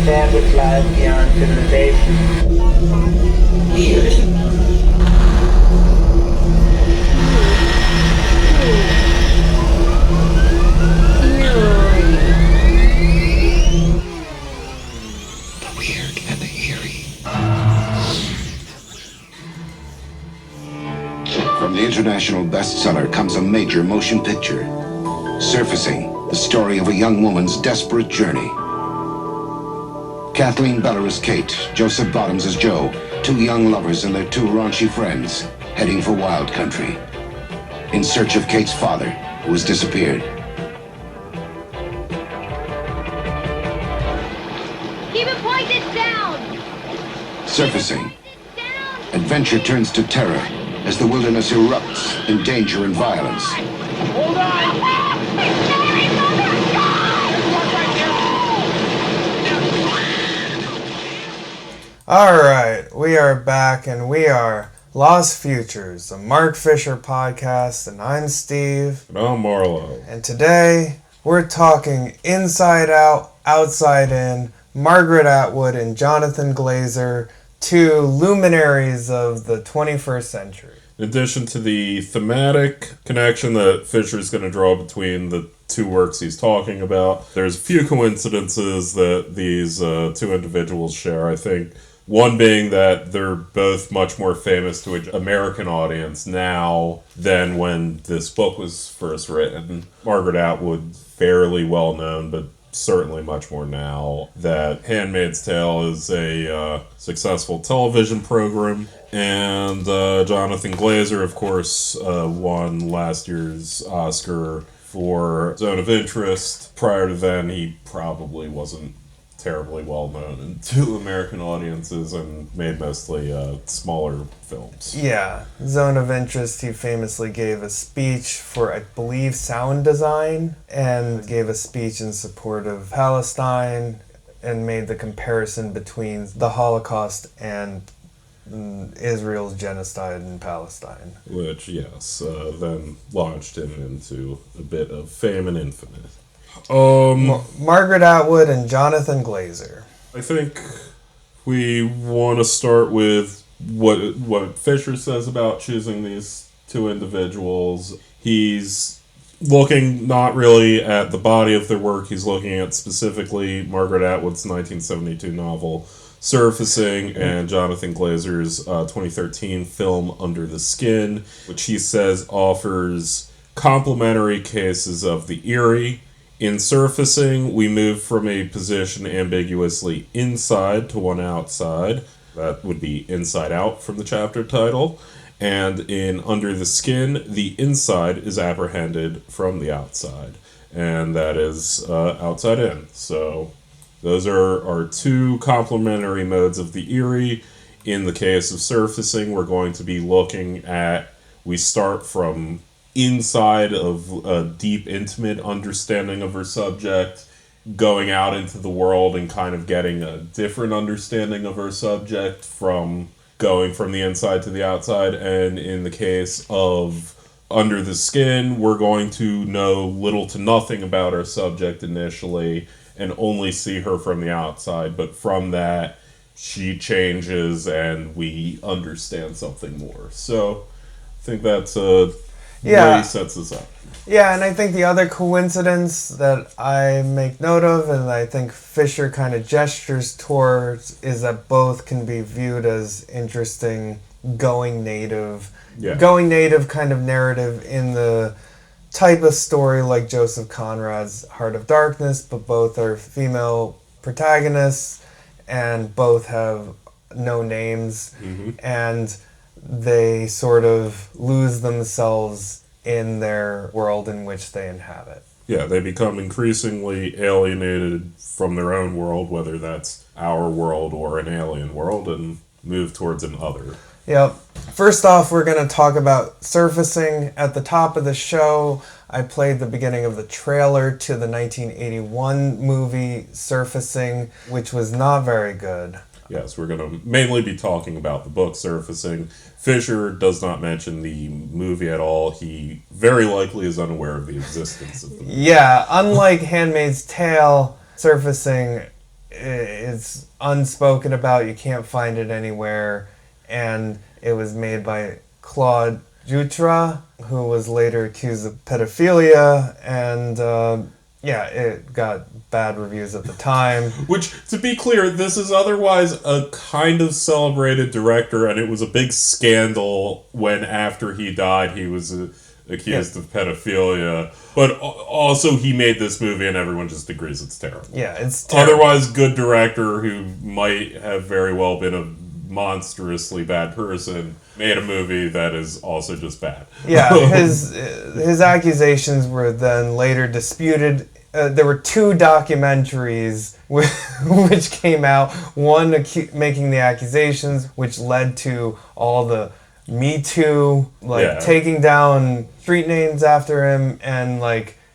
established life beyond civilization. Years. The weird and the eerie. From the international bestseller comes a major motion picture. Surfacing, the story of a young woman's desperate journey. Kathleen Beller as Kate, Joseph Bottoms as Joe, two young lovers and their two raunchy friends, heading for wild country, in search of Kate's father, who has disappeared. Keep it pointed down! Surfacing, adventure turns to terror as the wilderness erupts in danger and violence. Hold on! Alright, we are back and we are Lost Futures, a Mark Fisher podcast, and I'm Steve. And I'm Marlowe. And today we're talking Inside Out, Outside In, Margaret Atwood and Jonathan Glazer, two luminaries of the 21st century. In addition to the thematic connection that Fisher's going to draw between the two works he's talking about, there's a few coincidences that these two individuals share, I think. One being that they're both much more famous to an American audience now than when this book was first written. Margaret Atwood, fairly well known, but certainly much more now. That Handmaid's Tale is a successful television program. And Jonathan Glazer, of course, won last year's Oscar for Zone of Interest. Prior to then, he probably wasn't terribly well known to American audiences and made mostly smaller films. Yeah, Zone of Interest, he famously gave a speech for, I believe, sound design, and gave a speech in support of Palestine, and made the comparison between the Holocaust and Israel's genocide in Palestine. Which, yes, then launched him into a bit of fame and infamy. Margaret Atwood and Jonathan Glazer. I think we want to start with what Fisher says about choosing these two individuals. He's looking not really at the body of their work, he's looking at specifically Margaret Atwood's 1972 novel Surfacing and Jonathan Glazer's 2013 film Under the Skin, which he says offers complementary cases of the eerie. In Surfacing, we move from a position ambiguously inside to one outside. That would be Inside Out from the chapter title. And in Under the Skin, the inside is apprehended from the outside. And that is outside in. So those are our two complementary modes of the eerie. In the case of Surfacing, we're going to be looking at, we start from inside of a deep, intimate understanding of her subject, going out into the world and kind of getting a different understanding of her subject from going from the inside to the outside. And in the case of Under the Skin, we're going to know little to nothing about our subject initially and only see her from the outside. But from that, she changes and we understand something more. So I think that's way he sets this up. Yeah, and I think the other coincidence that I make note of, and I think Fisher kind of gestures towards, is that both can be viewed as interesting going native kind of narrative in the type of story like Joseph Conrad's Heart of Darkness, but both are female protagonists and both have no names, and they sort of lose themselves in their world in which they inhabit. Yeah, they become increasingly alienated from their own world, whether that's our world or an alien world, and move towards an other. Yep. First off, we're going to talk about Surfacing. At the top of the show, I played the beginning of the trailer to the 1981 movie Surfacing, which was not very good. Yes, we're going to mainly be talking about the book Surfacing. Fisher does not mention the movie at all. He very likely is unaware of the existence of the movie. Yeah, unlike Handmaid's Tale, Surfacing it's unspoken about. You can't find it anywhere. And it was made by Claude Jutra, who was later accused of pedophilia. And it got bad reviews at the time. Which, to be clear, this is otherwise a kind of celebrated director, and it was a big scandal when after he died he was accused of pedophilia. But also he made this movie and everyone just agrees it's terrible. Yeah, it's terrible. Otherwise good director who might have very well been a monstrously bad person made a movie that is also just bad. Yeah, his accusations were then later disputed. There were 2 documentaries which came out. One making the accusations, which led to all the Me Too, taking down street names after him and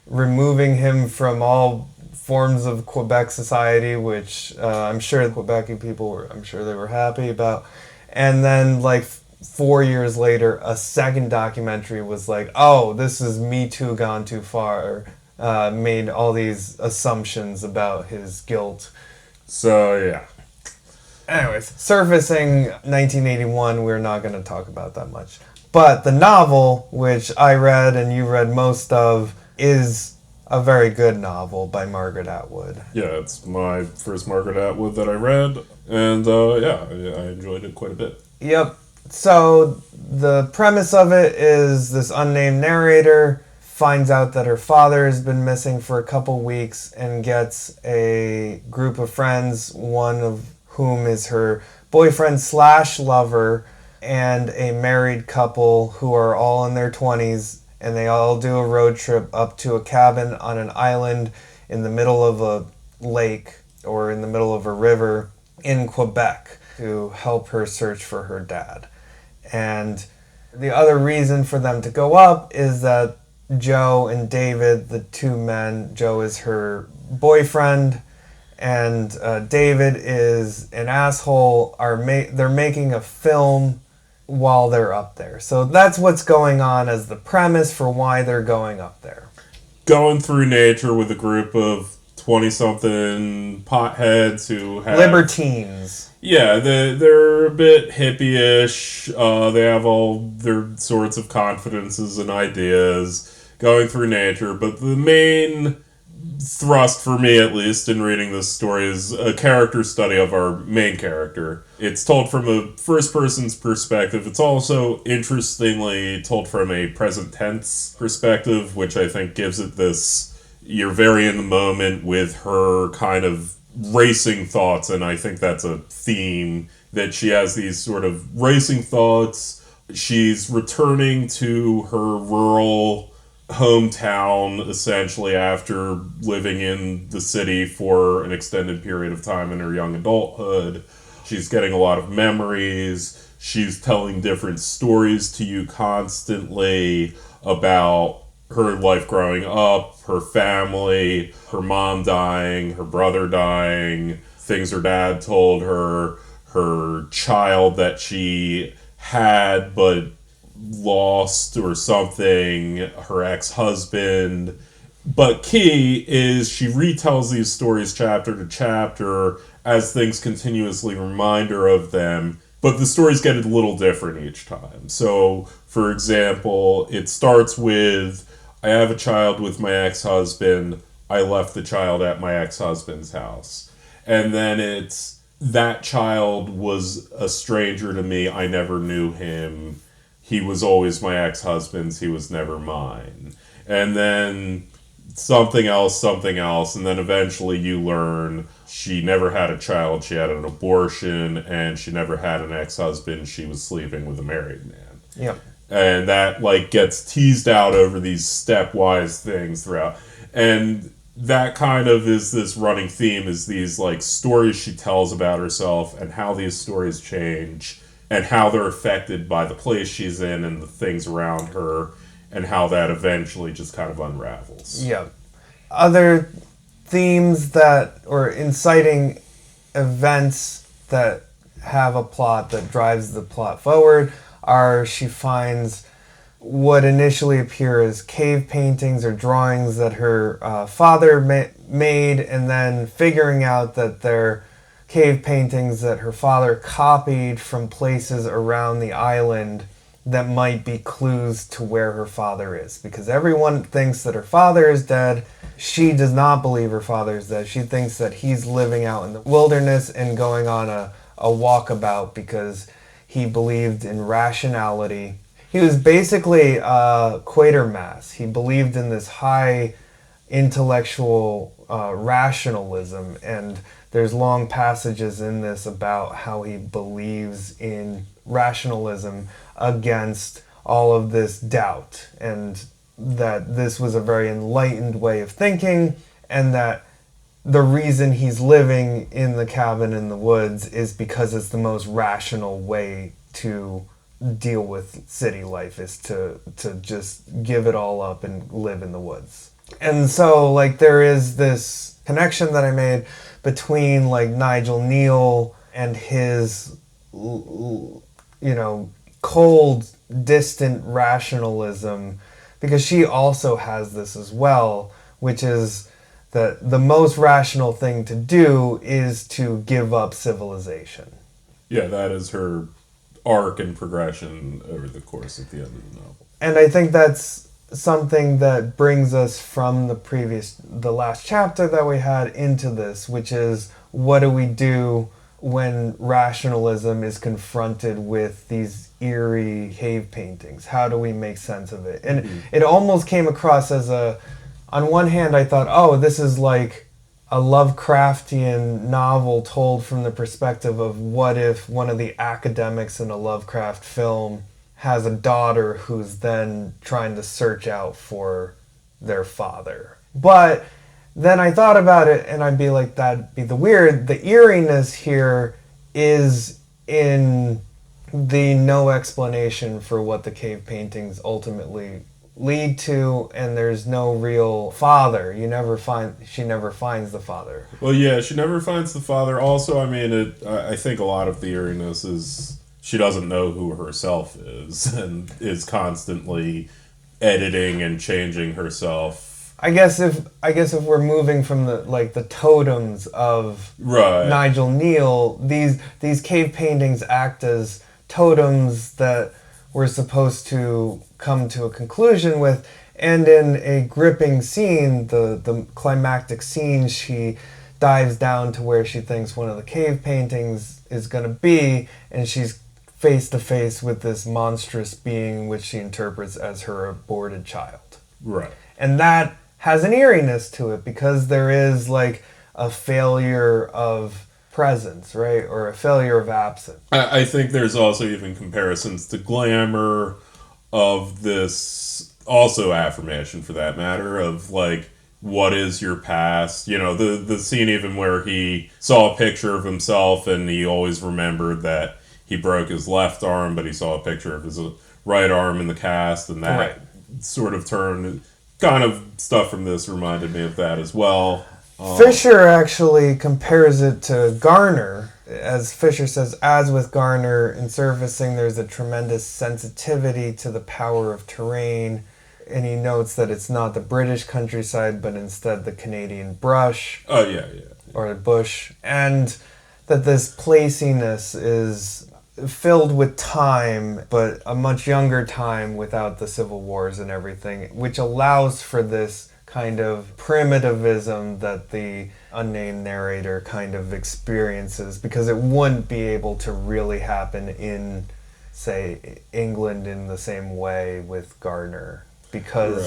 removing him from all forms of Quebec society, which I'm sure the Quebec people were happy about. And then 4 years later, a second documentary was oh, this is Me Too gone too far. Made all these assumptions about his guilt. So, yeah. Anyways, surfacing 1981, we're not going to talk about that much. But the novel, which I read and you read most of, is a very good novel by Margaret Atwood. Yeah, it's my first Margaret Atwood that I read, and I enjoyed it quite a bit. Yep. So the premise of it is this unnamed narrator finds out that her father has been missing for a couple weeks and gets a group of friends, one of whom is her boyfriend/lover, and a married couple who are all in their 20s, and they all do a road trip up to a cabin on an island in the middle of a lake or in the middle of a river in Quebec to help her search for her dad. And the other reason for them to go up is that Joe and David, the 2 men, Joe is her boyfriend, and David is an asshole. They're making a film while they're up there. So that's what's going on as the premise for why they're going up there. Going through nature with a group of 20-something potheads who have... libertines. Yeah, they're a bit hippie-ish. They have all their sorts of confidences and ideas going through nature. But the main thrust, for me at least, in reading this story is a character study of our main character. It's told from a first-person's perspective. It's also, interestingly, told from a present tense perspective, which I think gives it this... You're very in the moment with her kind of racing thoughts, and I think that's a theme, that she has these sort of racing thoughts. She's returning to her rural hometown, essentially, after living in the city for an extended period of time in her young adulthood. She's getting a lot of memories. She's telling different stories to you constantly about her life growing up, her family, her mom dying, her brother dying, things her dad told her, her child that she had but lost or something, her ex-husband. But key is she retells these stories chapter to chapter as things continuously remind her of them, but the stories get a little different each time. So, for example, it starts with, I have a child with my ex-husband. I left the child at my ex-husband's house. And then it's, that child was a stranger to me. I never knew him. He was always my ex-husband's. He was never mine. And then something else, and then eventually you learn she never had a child. She had an abortion, and she never had an ex-husband. She was sleeping with a married man. Yep. And that gets teased out over these stepwise things throughout. And that kind of is this running theme, is these stories she tells about herself and how these stories change and how they're affected by the place she's in and the things around her and how that eventually just kind of unravels. Yeah. Other themes or inciting events that have a plot that drives the plot forward are she finds what initially appear as cave paintings or drawings that her father made, and then figuring out that they're cave paintings that her father copied from places around the island that might be clues to where her father is. Because everyone thinks that her father is dead. She does not believe her father is dead. She thinks that he's living out in the wilderness and going on a walkabout because he believed in rationality. He was basically Quatermass. He believed in this high intellectual rationalism, and there's long passages in this about how he believes in rationalism against all of this doubt, and that this was a very enlightened way of thinking, and that the reason he's living in the cabin in the woods is because it's the most rational way to deal with city life, is to just give it all up and live in the woods. And so, like, there is this connection that I made between, like, Nigel Neal and his, you know, cold, distant rationalism, because she also has this as well, which is that the most rational thing to do is to give up civilization. Yeah, that is her arc and progression over the course of the end of the novel. And I think that's something that brings us from the last chapter that we had into this, which is, what do we do when rationalism is confronted with these eerie cave paintings? How do we make sense of it? And it almost came across as on one hand, I thought, oh, this is like a Lovecraftian novel told from the perspective of what if one of the academics in a Lovecraft film has a daughter who's then trying to search out for their father. But then I thought about it, and I'd be like, that'd be the eeriness here is in the no explanation for what the cave paintings ultimately lead to, and there's no real father. She never finds the father. Well, yeah, she never finds the father. Also, I mean, I think a lot of the eeriness is she doesn't know who herself is, and is constantly editing and changing herself. I guess if we're moving from the totems of Nigel Neal, these cave paintings act as totems that we're supposed to come to a conclusion with. And in a gripping scene, the climactic scene, she dives down to where she thinks one of the cave paintings is going to be, and she's face to face with this monstrous being which she interprets as her aborted child. Right. And that has an eeriness to it, because there is like a failure of presence, right? Or a failure of absence. I think there's also even comparisons to Glamour of this, also affirmation for that matter, of like, what is your past? You know, the scene even where he saw a picture of himself and he always remembered that he broke his left arm, but he saw a picture of his right arm in the cast, and that sort of turned, kind of stuff from this reminded me of that as well. Fisher actually compares it to Garner. As Fisher says, as with Garner, in surfacing there's a tremendous sensitivity to the power of terrain, and he notes that it's not the British countryside, but instead the Canadian brush. Oh, yeah. Or bush. And that this placiness is filled with time, but a much younger time without the civil wars and everything, which allows for this kind of primitivism that the unnamed narrator kind of experiences, because it wouldn't be able to really happen in, say, England in the same way with Gardner, because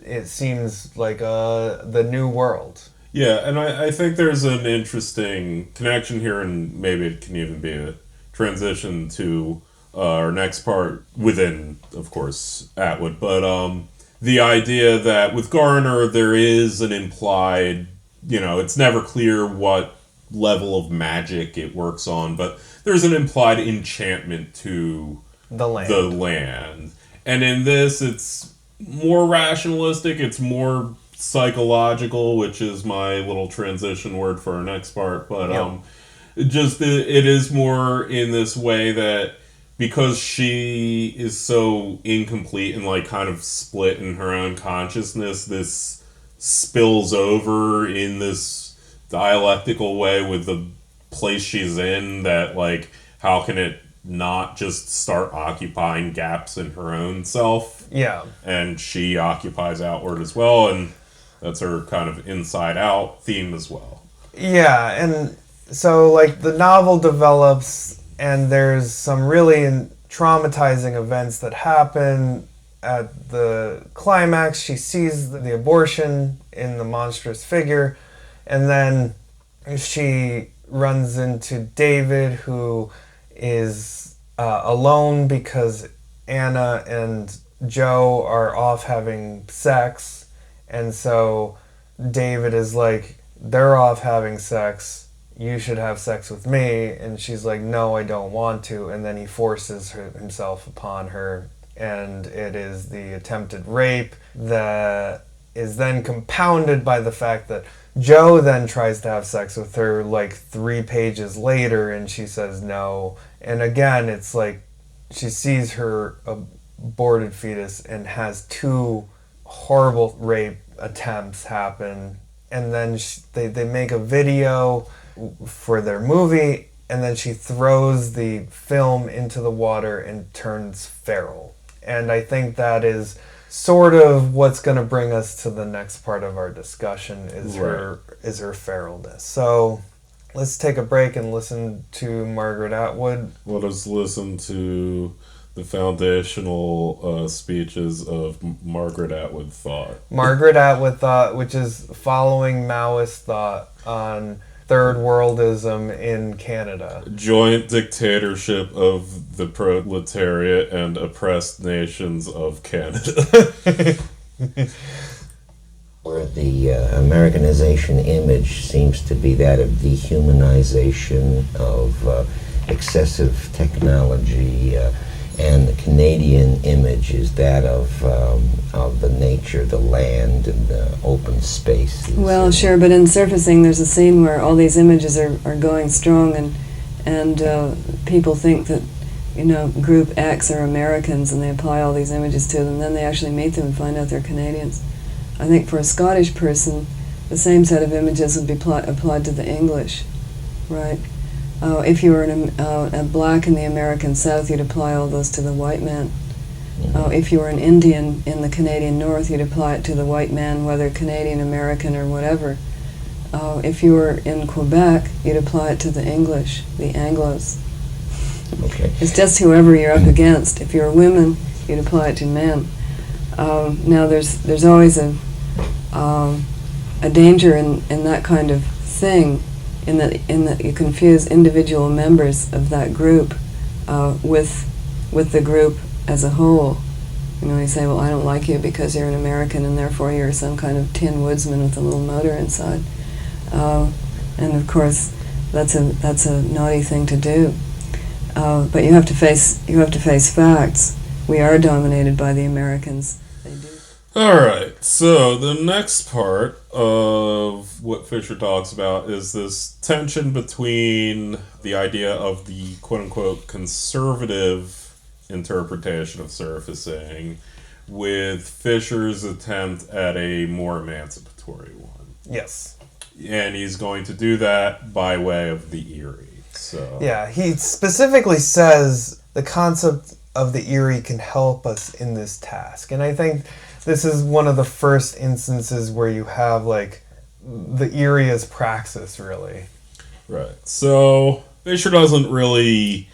it seems like the new world. Yeah, and I think there's an interesting connection here, and maybe it can even be a transition to our next part within, of course, Atwood. But the idea that with Garner, there is an implied, it's never clear what level of magic it works on, but there's an implied enchantment to the land. And in this, it's more rationalistic, it's more psychological, which is my little transition word for our next part. But it is more in this way that because she is so incomplete and like kind of split in her own consciousness, this spills over in this dialectical way with the place she's in, that like how can it not just start occupying gaps in her own self? Yeah. And she occupies outward as well, and that's her kind of inside out theme as well. Yeah, and so like the novel develops, and there's some really traumatizing events that happen. At the climax, she sees the abortion in the monstrous figure, and then she runs into David, who is alone because Anna and Joe are off having sex, and so David is like, they're off having sex, you should have sex with me, and she's like, no, I don't want to, and then he forces himself upon her, and it is the attempted rape that is then compounded by the fact that Joe then tries to have sex with her like 3 pages later, and she says no, and again it's like she sees her aborted fetus and has 2 horrible rape attempts happen, and then they make a video for their movie, and then she throws the film into the water and turns feral. And I think that is sort of what's going to bring us to the next part of our discussion, is her feralness. So let's take a break and listen to Margaret Atwood. Let us listen to the foundational speeches of Margaret Atwood thought. Margaret Atwood thought, which is following Maoist thought on third worldism in Canada. Joint dictatorship of the proletariat and oppressed nations of Canada. Where the Americanization image seems to be that of dehumanization, of excessive technology, and the Canadian image is that of the nature, the land, and the open spaces. Well, sure, but in Surfacing there's a scene where all these images are going strong, and people think that, you know, Group X are Americans, and they apply all these images to them, and then they actually meet them and find out they're Canadians. I think for a Scottish person, the same set of images would be applied to the English, right? If you were a black in the American South, you'd apply all those to the white man. If you were an Indian in the Canadian North, you'd apply it to the white man, whether Canadian, American, or whatever. If you were in Quebec, you'd apply it to the English, the Anglos. Okay. It's just whoever you're up against. If you're women, you'd apply it to men. Now, there's always a danger in that kind of thing, in that you confuse individual members of that group with the group as a whole. You know, you say, well, I don't like you because you're an American, and therefore you're some kind of tin woodsman with a little motor inside. And of course, that's a naughty thing to do. But you have to face facts. We are dominated by the Americans. They do. Alright, so the next part of what Fisher talks about is this tension between the idea of the quote-unquote conservative interpretation of surfacing with Fisher's attempt at a more emancipatory one. Yes. And he's going to do that by way of the eerie. So yeah, he specifically says the concept of the eerie can help us in this task. And I think this is one of the first instances where you have like the eerie as praxis, really. Right. So Fisher doesn't really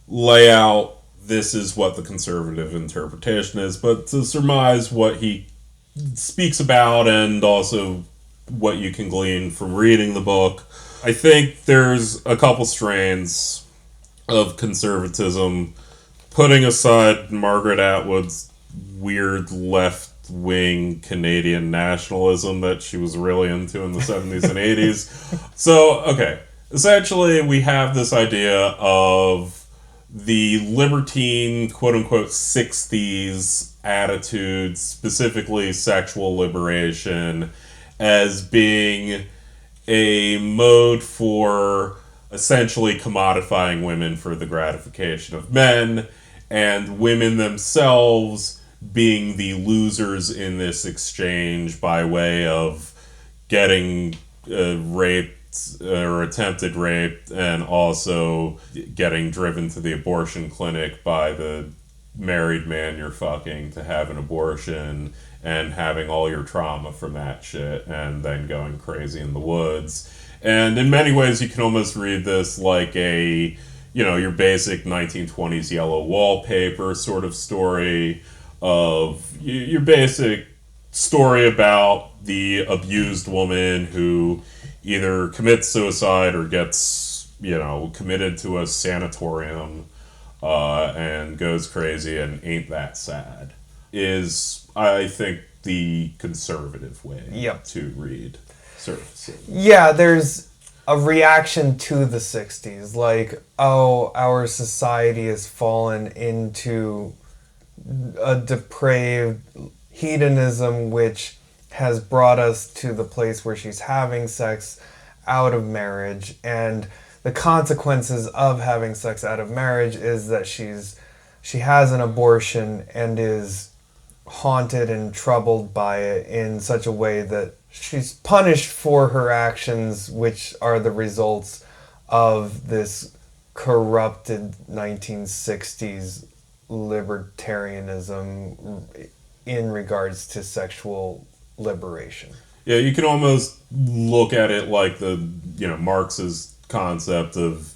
lay out this is what the conservative interpretation is, but to surmise what he speaks about and also what you can glean from reading the book, I think there's a couple strains of conservatism, putting aside Margaret Atwood's weird left-wing Canadian nationalism that she was really into in the 70s and 80s. So, okay, essentially we have this idea of the libertine, quote-unquote, 60s attitude, specifically sexual liberation, as being a mode for essentially commodifying women for the gratification of men, and women themselves being the losers in this exchange by way of getting raped or attempted rape, and also getting driven to the abortion clinic by the married man you're fucking to have an abortion, and having all your trauma from that shit, and then going crazy in the woods. And in many ways, you can almost read this like a, your basic 1920s yellow wallpaper sort of story of your basic story about the abused woman who either commits suicide or gets, committed to a sanatorium and goes crazy and ain't that sad, is, I think, the conservative way to read surfaces. Yeah, there's a reaction to the 60s, like, oh, our society has fallen into a depraved hedonism which has brought us to the place where she's having sex out of marriage, and the consequences of having sex out of marriage is that she has an abortion and is haunted and troubled by it in such a way that she's punished for her actions, which are the results of this corrupted 1960s libertarianism in regards to sexual liberation. Yeah, you can almost look at it like the, Marx's concept of,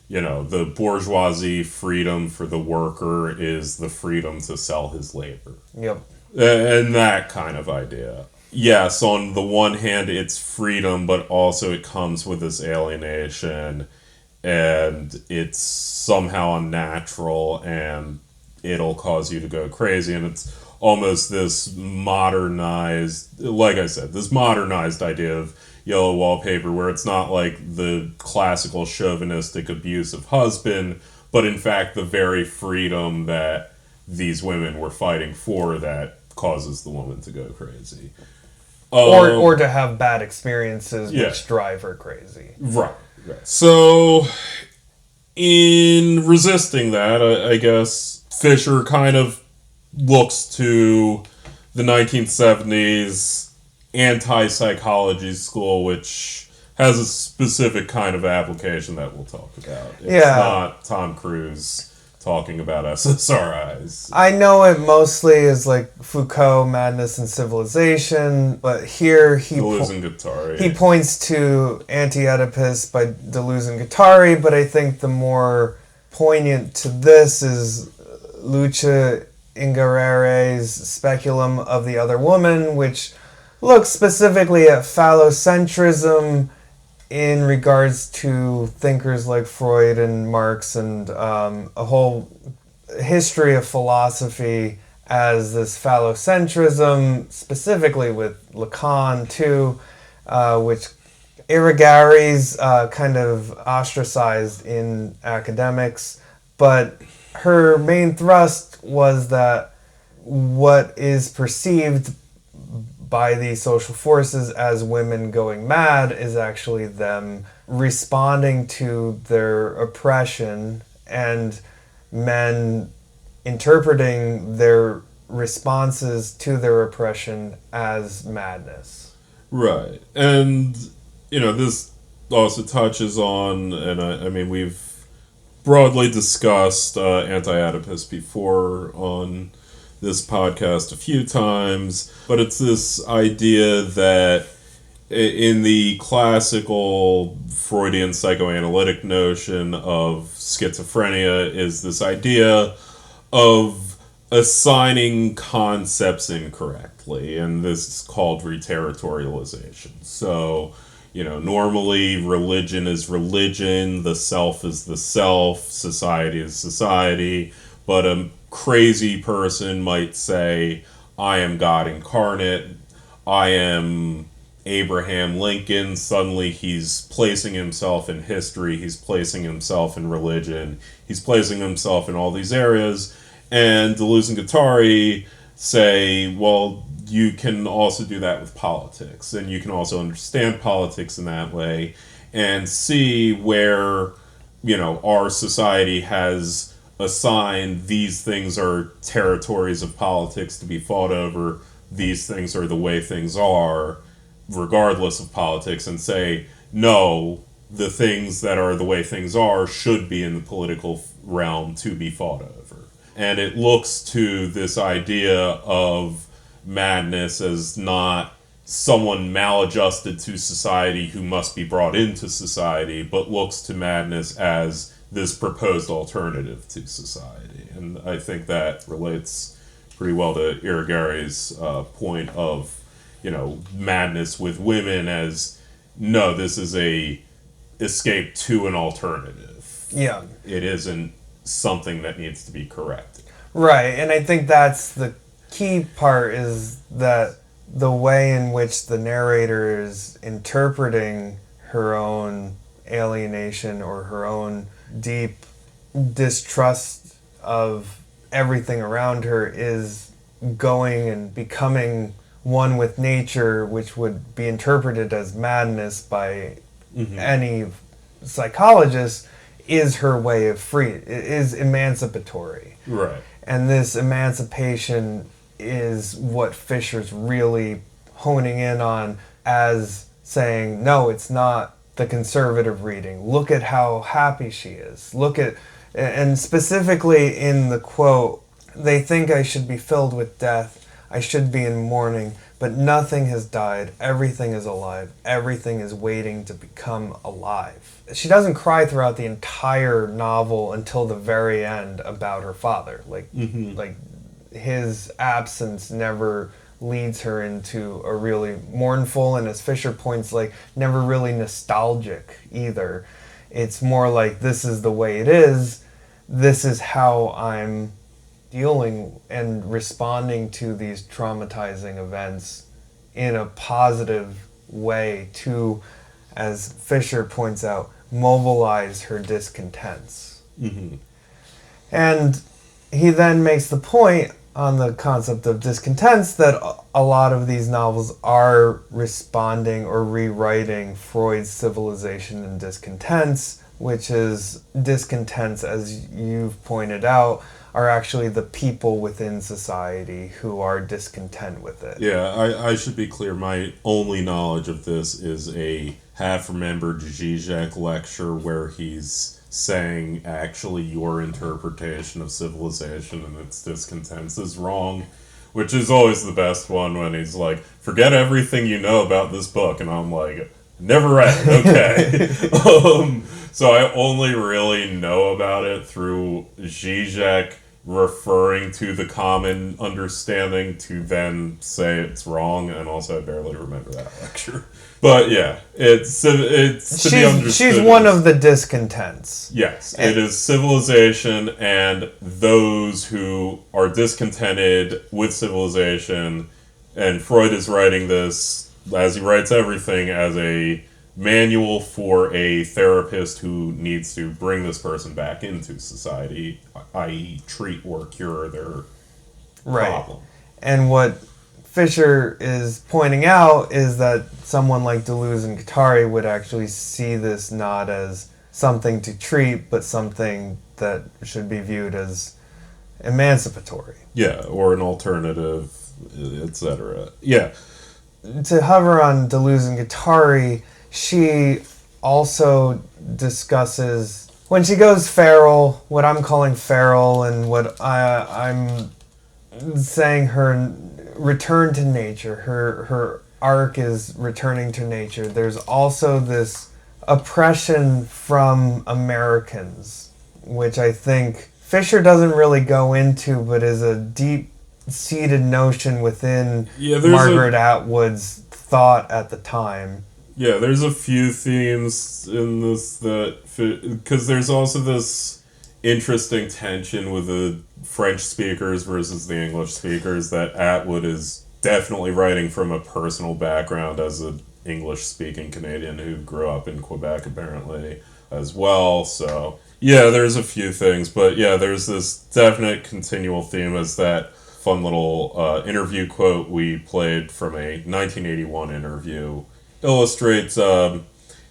the bourgeoisie freedom for the worker is the freedom to sell his labor. Yep. And that kind of idea. Yes, on the one hand, it's freedom, but also it comes with this alienation, and it's somehow unnatural, and it'll cause you to go crazy, and it's almost this modernized, like I said, this modernized idea of yellow wallpaper, where it's not like the classical chauvinistic abusive husband, but in fact the very freedom that these women were fighting for that causes the woman to go crazy. Or to have bad experiences which drive her crazy. Right. So, in resisting that, I guess Fisher kind of looks to the 1970s anti-psychology school, which has a specific kind of application that we'll talk about. It's not Tom Cruise talking about SSRIs. I know it mostly is like Foucault, Madness and Civilization, but here he points to Anti-Oedipus by Deleuze and Guattari, but I think the more poignant to this is Lucia Ingarere's Speculum of the Other Woman, which looks specifically at phallocentrism in regards to thinkers like Freud and Marx, and a whole history of philosophy as this phallocentrism, specifically with Lacan too, which Irigary's kind of ostracized in academics, but her main thrust was that what is perceived by these social forces as women going mad is actually them responding to their oppression, and men interpreting their responses to their oppression as madness. Right. And, this also touches on, and I mean, we've broadly discussed Anti-Oedipus before on this podcast a few times, but it's this idea that in the classical Freudian psychoanalytic notion of schizophrenia is this idea of assigning concepts incorrectly, and this is called reterritorialization. So, normally religion is religion, the self is the self, society is society, but a crazy person might say, I am God incarnate, I am Abraham Lincoln. Suddenly he's placing himself in history, he's placing himself in religion, he's placing himself in all these areas, and Deleuze and Guattari say, well, you can also do that with politics, and you can also understand politics in that way, and see where, our society has assigned these things are territories of politics to be fought over, these things are the way things are, regardless of politics, and say, no, the things that are the way things are should be in the political realm to be fought over. And it looks to this idea of madness as not someone maladjusted to society who must be brought into society, but looks to madness as this proposed alternative to society. And I think that relates pretty well to Irigary's point of, madness with women as, no, this is a escape to an alternative. Yeah. It isn't something that needs to be corrected. Right, and I think that's the key part, is that the way in which the narrator is interpreting her own alienation or her own deep distrust of everything around her is going and becoming one with nature, which would be interpreted as madness by any psychologist, is her way of free. It is emancipatory. Right. And this emancipation is what Fisher's really honing in on as saying, no, it's not the conservative reading. Look at how happy she is. Look at, and specifically in the quote, they think I should be filled with death. I should be in mourning, but nothing has died. Everything is alive. Everything is waiting to become alive. She doesn't cry throughout the entire novel until the very end about her father. Like his absence never leads her into a really mournful, and as Fisher points, never really nostalgic either. It's more like, this is the way it is. This is how I'm dealing and responding to these traumatizing events in a positive way to, as Fisher points out, mobilize her discontents. And he then makes the point on the concept of discontents that a lot of these novels are responding or rewriting Freud's Civilization and Discontents, which is discontents, as you've pointed out, are actually the people within society who are discontent with it. Yeah, I should be clear. My only knowledge of this is a half-remembered Zizek lecture where he's saying, actually, your interpretation of Civilization and its discontents is wrong, which is always the best one, when he's like, forget everything you know about this book, and I'm like, never read it, okay. So I only really know about it through Zizek referring to the common understanding to then say it's wrong, and also I barely remember that lecture. But yeah, it's to be understood. She's one of the discontents. Yes, it is civilization and those who are discontented with civilization, and Freud is writing this, as he writes everything, as a manual for a therapist who needs to bring this person back into society, i.e. treat or cure their problem. And what Fisher is pointing out is that someone like Deleuze and Guattari would actually see this not as something to treat, but something that should be viewed as emancipatory. Yeah, or an alternative, etc. Yeah. To hover on Deleuze and Guattari, she also discusses, when she goes feral, what I'm calling feral, and what I'm saying her return to nature, her arc is returning to nature. There's also this oppression from Americans, which I think Fisher doesn't really go into, but is a deep-seated notion within Margaret Atwood's thought at the time. Yeah, there's a few themes in this because there's also this interesting tension with the French speakers versus the English speakers, that Atwood is definitely writing from a personal background as an English-speaking Canadian who grew up in Quebec, apparently, as well. So, yeah, there's a few things, but yeah, there's this definite continual theme, as that fun little interview quote we played from a 1981 interview illustrates.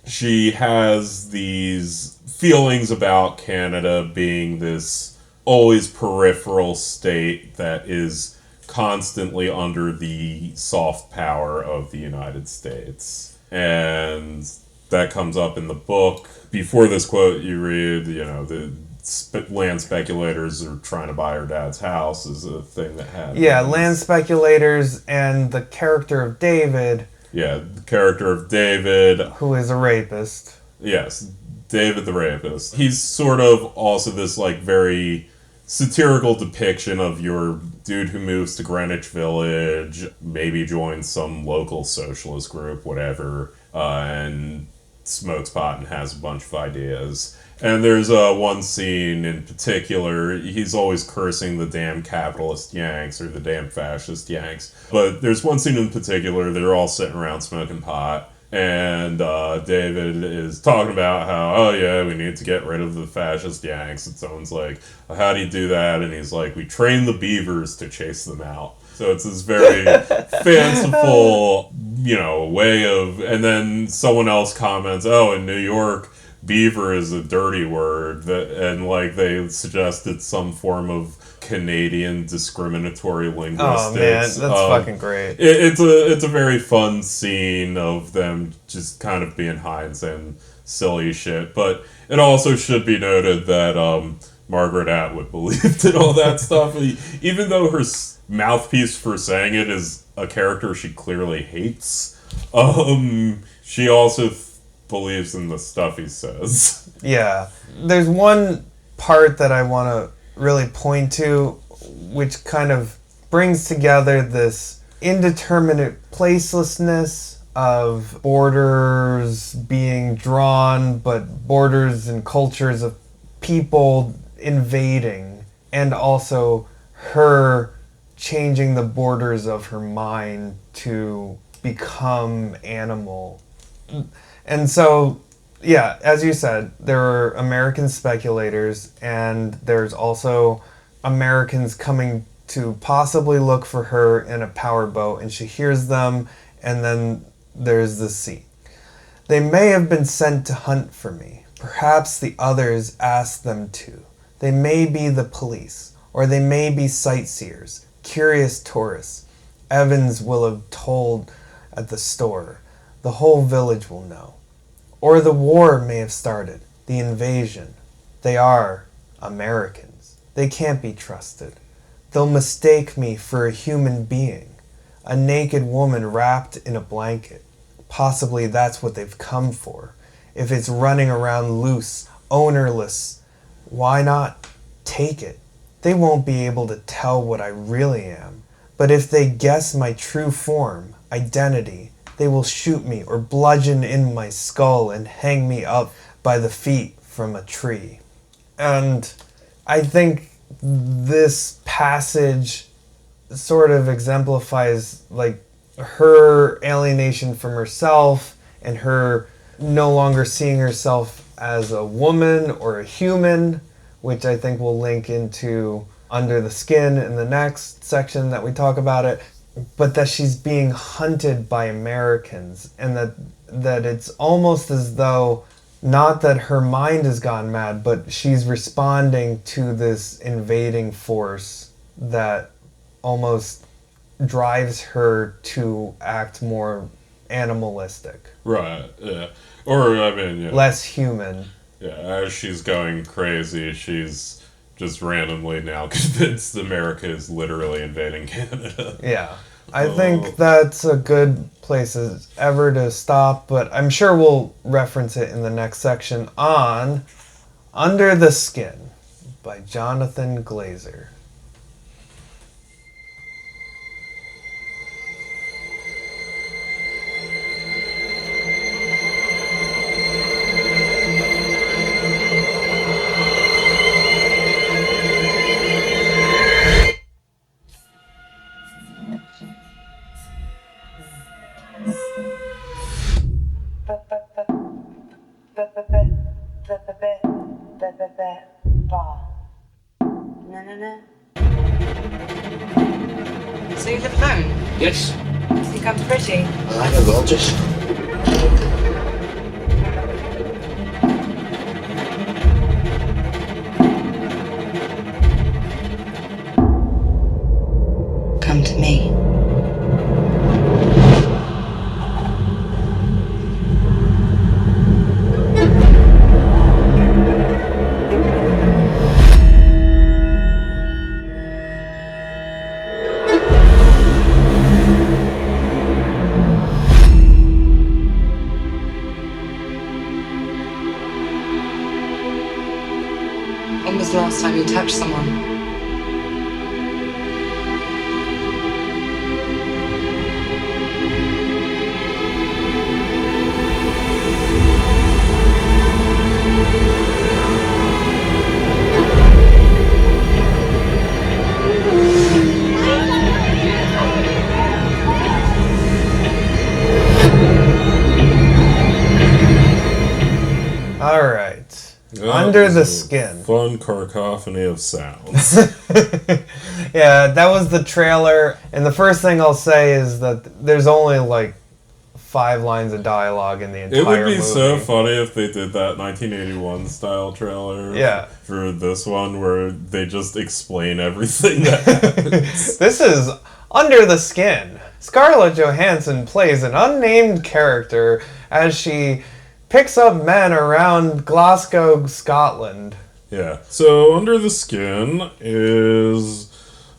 she has these feelings about Canada being this always peripheral state that is constantly under the soft power of the United States. And that comes up in the book. Before this quote, you read, the land speculators are trying to buy her dad's house is a thing that happens. Yeah, land speculators and the character of David. Yeah, the character of David. Who is a rapist. Yes, David the rapist. He's sort of also this, very satirical depiction of your dude who moves to Greenwich Village, maybe joins some local socialist group, whatever, and smokes pot and has a bunch of ideas. And there's one scene in particular, he's always cursing the damn capitalist Yanks or the damn fascist Yanks. But there's one scene in particular, they're all sitting around smoking pot, and David is talking about how, we need to get rid of the fascist Yanks. And someone's like, how do you do that? And he's like, we train the beavers to chase them out. So it's this very fanciful, way of... And then someone else comments, in New York, beaver is a dirty word, and they suggested some form of Canadian discriminatory linguistics. Oh man, that's fucking great. It's a very fun scene of them just kind of being high and saying silly shit, but it also should be noted that Margaret Atwood believed in all that stuff, even though her mouthpiece for saying it is a character she clearly hates. She also believes in the stuff he says. Yeah. There's one part that I want to really point to, which kind of brings together this indeterminate placelessness of borders being drawn, but borders and cultures of people invading, and also her changing the borders of her mind to become animal. And so, yeah, as you said, there are American speculators, and there's also Americans coming to possibly look for her in a powerboat, and she hears them, and then there's the sea. They may have been sent to hunt for me. Perhaps the others asked them to. They may be the police, or they may be sightseers, curious tourists. Evans will have told at the store. The whole village will know. Or the war may have started, the invasion. They are Americans. They can't be trusted. They'll mistake me for a human being, a naked woman wrapped in a blanket. Possibly that's what they've come for. If it's running around loose, ownerless, why not take it? They won't be able to tell what I really am. But if they guess my true form, identity, they will shoot me or bludgeon in my skull and hang me up by the feet from a tree. And I think this passage sort of exemplifies her alienation from herself and her no longer seeing herself as a woman or a human, which I think we'll link into Under the Skin in the next section that we talk about it. But that she's being hunted by Americans, and that it's almost as though, not that her mind has gone mad, but she's responding to this invading force that almost drives her to act more animalistic. Right, yeah. Or, less human. Yeah, as she's going crazy, she's just randomly now convinced America is literally invading Canada. Yeah. I think that's a good place as ever to stop, but I'm sure we'll reference it in the next section on Under the Skin by Jonathan Glazer. So you live alone? Yes, You think I'm pretty? I like a gorgeous. the last time you touched someone? All right. Under the Skin. Fun cacophony of sounds. Yeah, that was the trailer. And the first thing I'll say is that there's only like 5 lines of dialogue in the entire movie. It would be so funny if they did that 1981 style trailer for this one where they just explain everything that happens. This is Under the Skin. Scarlett Johansson plays an unnamed character as she picks up men around Glasgow, Scotland. Yeah. So Under the Skin is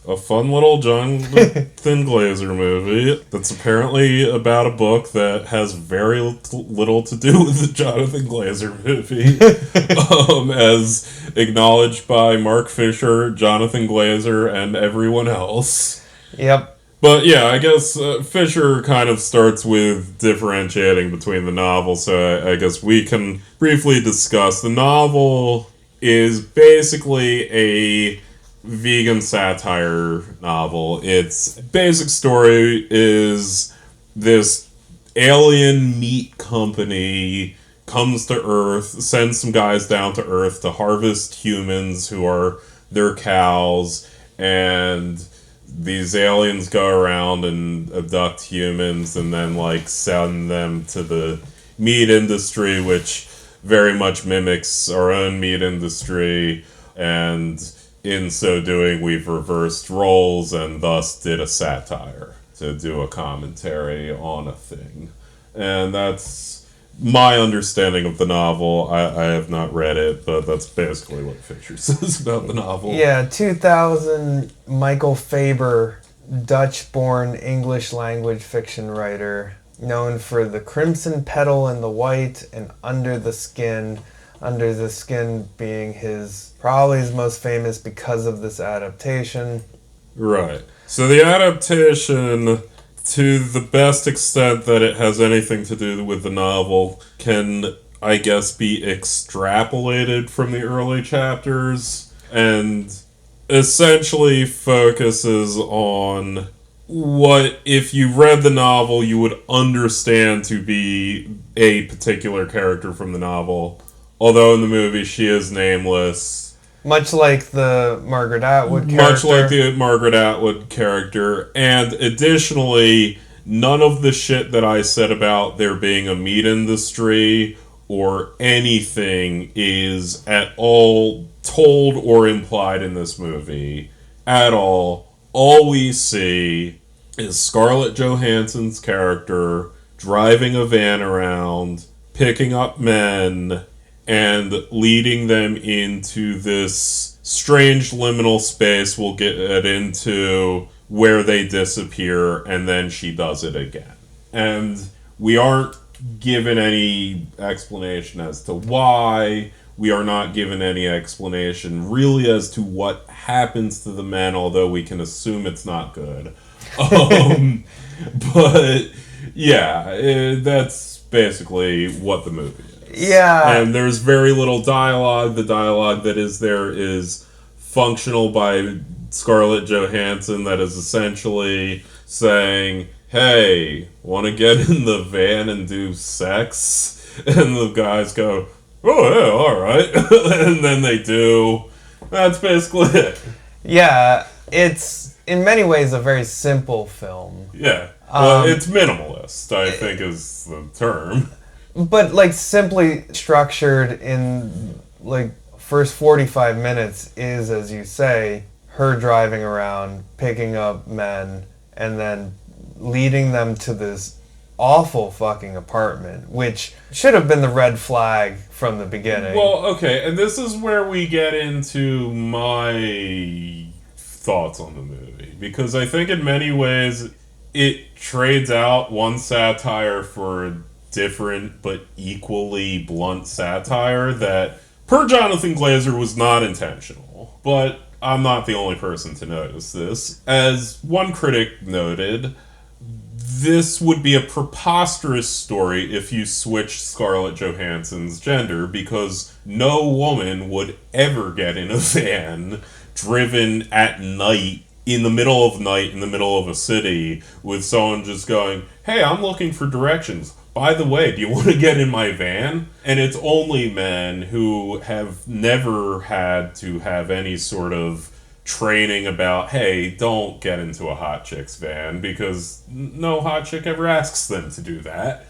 a fun little Jonathan Glazer movie that's apparently about a book that has very little to do with the Jonathan Glazer movie. As acknowledged by Mark Fisher, Jonathan Glazer, and everyone else. Yep. But yeah, I guess Fisher kind of starts with differentiating between the novels, so I guess we can briefly discuss. The novel is basically a vegan satire novel. Its basic story is this alien meat company comes to Earth, sends some guys down to Earth to harvest humans who are their cows, and these aliens go around and abduct humans and then like send them to the meat industry, which very much mimics our own meat industry, and in so doing we've reversed roles and thus did a satire to do a commentary on a thing. And that's my understanding of the novel. I have not read it, but that's basically what Fisher says about the novel. Yeah, 2000, Michael Faber, Dutch-born English language fiction writer, known for The Crimson Petal and the White and Under the Skin. Under the Skin being probably his most famous because of this adaptation. Right. So the adaptation, to the best extent that it has anything to do with the novel, can, I guess, be extrapolated from the early chapters and essentially focuses on what, if you read the novel, you would understand to be a particular character from the novel. Although in the movie she is nameless. Much like the Margaret Atwood character. Much like the Margaret Atwood character. And additionally, none of the shit that I said about there being a meat industry or anything is at all told or implied in this movie. At all. All we see is Scarlett Johansson's character driving a van around, picking up men, and leading them into this strange liminal space we'll get into where they disappear, and then she does it again. And we aren't given any explanation as to why. We are not given any explanation really as to what happens to the men, although we can assume it's not good. But yeah, that's basically what the movie is. Yeah. And there's very little dialogue. The dialogue that is there is functional by Scarlett Johansson, that is essentially saying, hey, want to get in the van and do sex? And the guys go, oh, yeah, all right. And then they do. That's basically it. Yeah, it's in many ways a very simple film. Yeah. Well, it's minimalist, I think is the term. But like simply structured in like first 45 minutes is, as you say, her driving around, picking up men, and then leading them to this awful fucking apartment, which should have been the red flag from the beginning. Well, okay, and this is where we get into my thoughts on the movie, because I think in many ways it trades out one satire for a different but equally blunt satire that per Jonathan Glazer, was not intentional. But I'm not the only person to notice this. As one critic noted, this would be a preposterous story if you switched Scarlett Johansson's gender, because no woman would ever get in a van driven at night, in the middle of night, in the middle of a city, with someone just going, hey, I'm looking for directions. By the way, do you want to get in my van? And it's only men who have never had to have any sort of training about, hey, don't get into a hot chick's van, because no hot chick ever asks them to do that,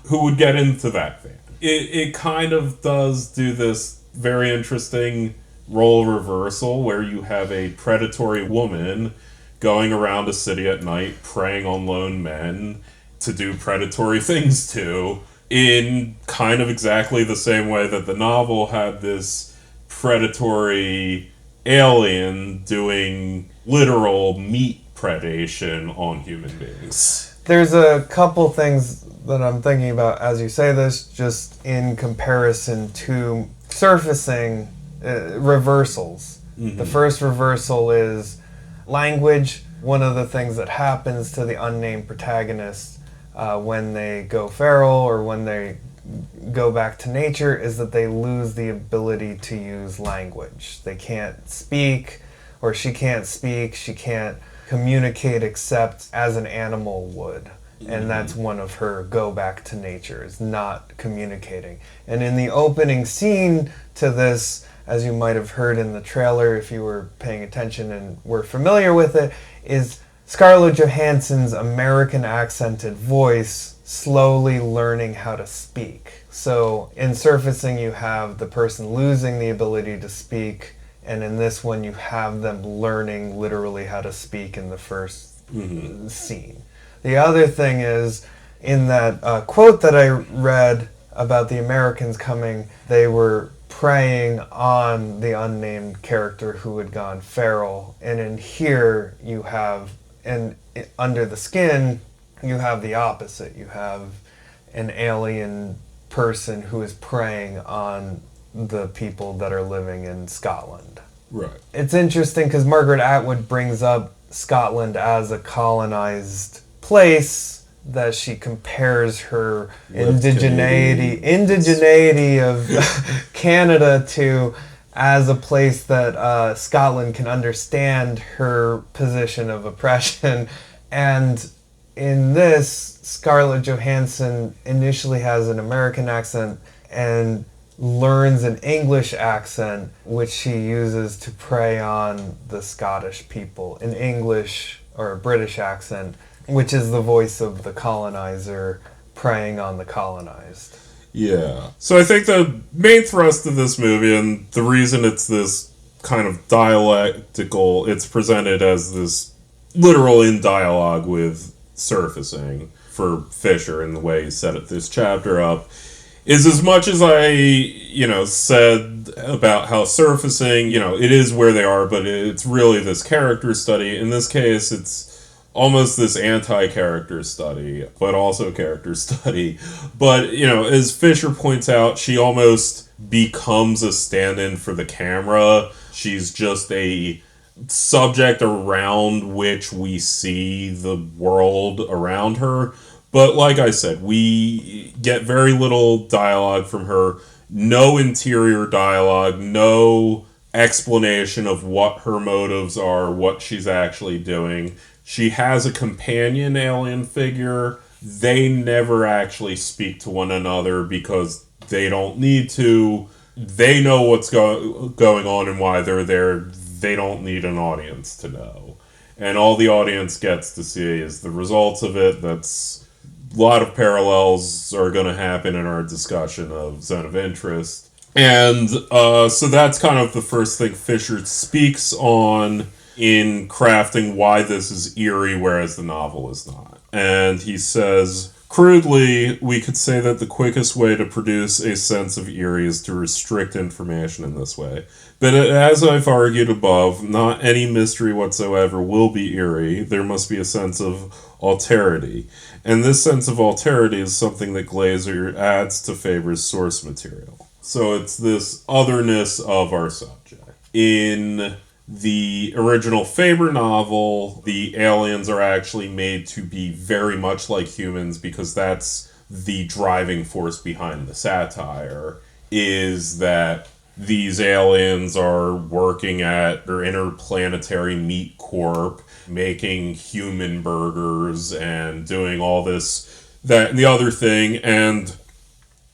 who would get into that van. It kind of does do this very interesting role reversal where you have a predatory woman going around a city at night preying on lone men to do predatory things to, in kind of exactly the same way that the novel had this predatory alien doing literal meat predation on human beings. There's a couple things that I'm thinking about as you say this, just in comparison to surfacing reversals. Mm-hmm. The first reversal is language. One of the things that happens to the unnamed protagonist when they go feral or when they go back to nature is that they lose the ability to use language. They can't speak, or she can't speak, she can't communicate except as an animal would. Mm-hmm. And that's one of her go back to nature, is not communicating. And in the opening scene to this, as you might have heard in the trailer if you were paying attention and were familiar with it, is Scarlett Johansson's American accented voice slowly learning how to speak. So in Surfacing you have the person losing the ability to speak, and in this one you have them learning literally how to speak in the first scene. The other thing is, in that quote that I read about the Americans coming, they were preying on the unnamed character who had gone feral, and in here you have, and Under the Skin, you have the opposite. You have an alien person who is preying on the people that are living in Scotland. Right. It's interesting because Margaret Atwood brings up Scotland as a colonized place, that she compares her indigeneity of Canada to as a place that Scotland can understand her position of oppression. And in this, Scarlett Johansson initially has an American accent and learns an English accent, which she uses to prey on the Scottish people. An English or a British accent, which is the voice of the colonizer preying on the colonized. Yeah. So I think the main thrust of this movie, and the reason it's this kind of dialectical, it's presented as this literal in dialogue with Surfacing for Fisher in the way he set this chapter up, is as much as I, said about how Surfacing, it is where they are, but it's really this character study. In this case, it's almost this anti-character study, but also character study. But, as Fisher points out, she almost becomes a stand-in for the camera. She's just a subject around which we see the world around her. But like I said, we get very little dialogue from her. No interior dialogue, no explanation of what her motives are, what she's actually doing. She has a companion alien figure. They never actually speak to one another because they don't need to. They know what's going on and why they're there. They don't need an audience to know. And all the audience gets to see is the results of it. That's a lot of parallels are going to happen in our discussion of Zone of Interest. And so that's kind of the first thing Fisher speaks on in crafting why this is eerie, whereas the novel is not. And he says, crudely, we could say that the quickest way to produce a sense of eerie is to restrict information in this way. But as I've argued above, not any mystery whatsoever will be eerie. There must be a sense of alterity. And this sense of alterity is something that Glazer adds to Faber's source material. So it's this otherness of our subject. In the original Faber novel, the aliens are actually made to be very much like humans because that's the driving force behind the satire, is that these aliens are working at their interplanetary meat corp, making human burgers and doing all this, that, and the other thing, and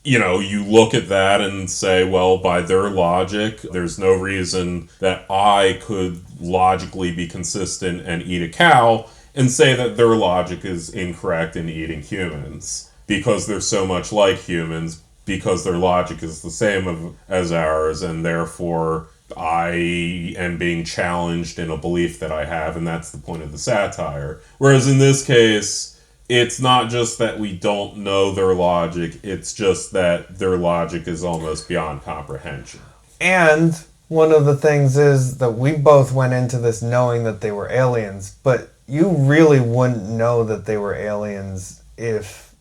you look at that and say, well, by their logic, there's no reason that I could logically be consistent and eat a cow and say that their logic is incorrect in eating humans because they're so much like humans, because their logic is the same as ours, and therefore I am being challenged in a belief that I have, and that's the point of the satire. Whereas in this case, it's not just that we don't know their logic, it's just that their logic is almost beyond comprehension. And one of the things is that we both went into this knowing that they were aliens, but you really wouldn't know that they were aliens if...